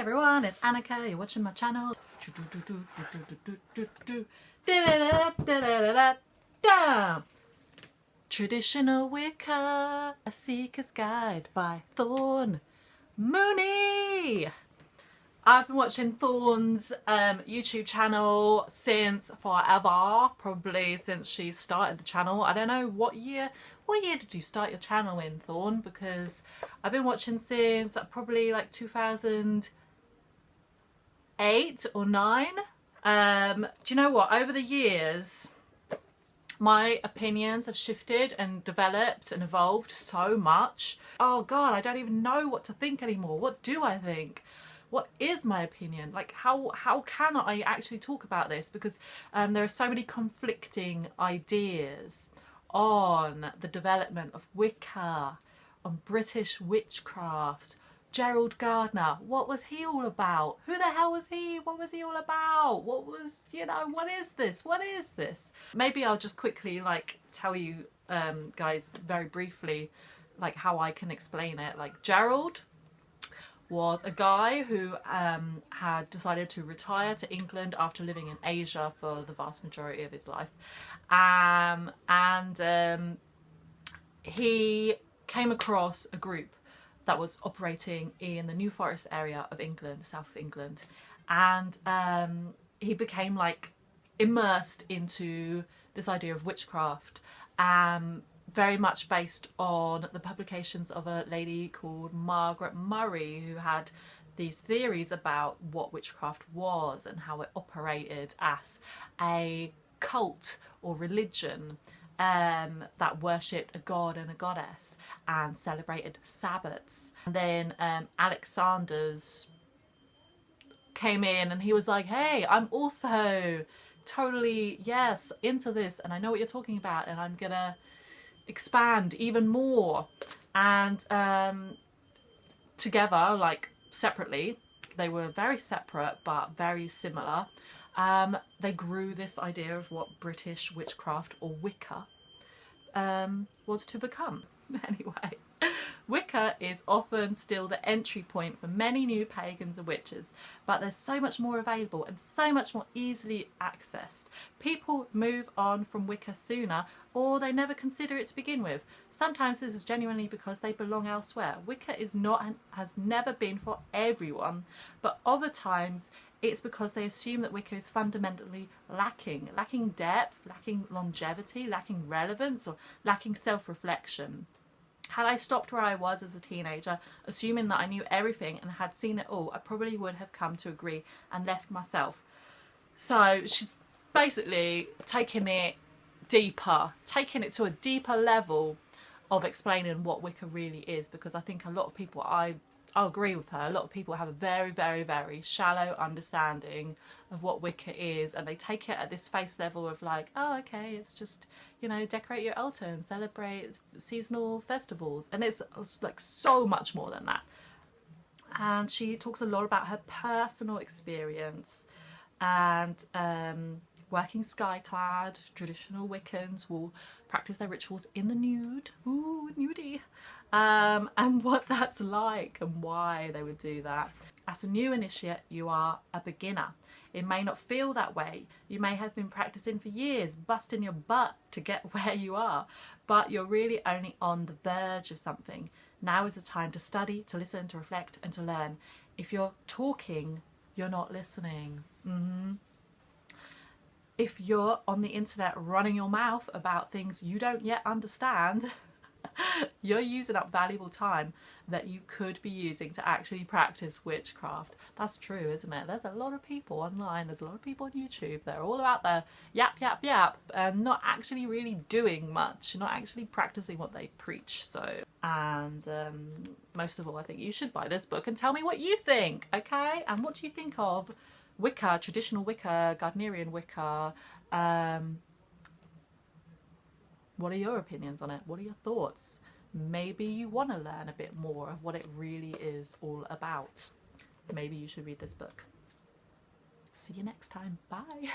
everyone, it's Annika, you're watching my channel. Traditional Wicca, A Seeker's Guide by Thorn, Mooney. I've been watching Thorn's YouTube channel since forever, probably since she started the channel. I don't know what year did you start your channel in, Thorn? Because I've been watching since probably like 2008 or 9. Do you know what? Over the years, my opinions have shifted and developed and evolved so much. Oh God, I don't even know what to think anymore. What do I think? What is my opinion? Like, how can I actually talk about this? Because there are so many conflicting ideas on the development of Wicca, on British witchcraft. Gerald Gardner, what was he all about? Who the hell was he? What was he all about? What was, you know, what is this? What is this? Maybe I'll just quickly like tell you guys very briefly like how I can explain it. Like, Gerald was a guy who had decided to retire to England after living in Asia for the vast majority of his life. He came across a group that was operating in the New Forest area of England, south of England. And he became like immersed into this idea of witchcraft, very much based on the publications of a lady called Margaret Murray, who had these theories about what witchcraft was and how it operated as a cult or religion that worshipped a god and a goddess and celebrated Sabbaths. And then Alexander's came in and he was like, hey, I'm also totally, yes, into this, and I know what you're talking about, and I'm gonna expand even more. And together, like separately, they were very separate but very similar. They grew this idea of what British witchcraft or Wicca was to become. Anyway, Wicca is often still the entry point for many new pagans and witches, but there's so much more available and so much more easily accessed. People move on from Wicca sooner, or they never consider it to begin with. Sometimes this is genuinely because they belong elsewhere. Wicca is not and has never been for everyone, but other times it's because they assume that Wicca is fundamentally lacking depth, lacking longevity, lacking relevance, or lacking self-reflection. Had I stopped where I was as a teenager, assuming that I knew everything and had seen it all, I probably would have come to agree and left myself. So she's basically taking it deeper, taking it to a deeper level of explaining what Wicca really is, because I think a lot of people, I'll agree with her, a lot of people have a very, very, very shallow understanding of what Wicca is, and they take it at this face level of like, oh, okay, it's just, you know, decorate your altar and celebrate seasonal festivals, and it's like so much more than that. And she talks a lot about her personal experience, and working sky-clad, traditional Wiccans will practice their rituals in the nude, ooh, nudie, and what that's like and why they would do that. As a new initiate, you are a beginner. It may not feel that way. You may have been practicing for years, busting your butt to get where you are, but you're really only on the verge of something. Now is the time to study, to listen, to reflect, and to learn. If you're talking, you're not listening. If you're on the internet running your mouth about things you don't yet understand, you're using up valuable time that you could be using to actually practice witchcraft. That's true, isn't it? There's a lot of people online, there's a lot of people on YouTube that are all about their yap, yap, yap, and not actually really doing much, not actually practicing what they preach. So, and most of all, I think you should buy this book and tell me what you think, okay? And what do you think of Wicca, traditional Wicca, Gardnerian Wicca? What are your opinions on it? What are your thoughts? Maybe you want to learn a bit more of what it really is all about. Maybe you should read this book. See you next time. Bye.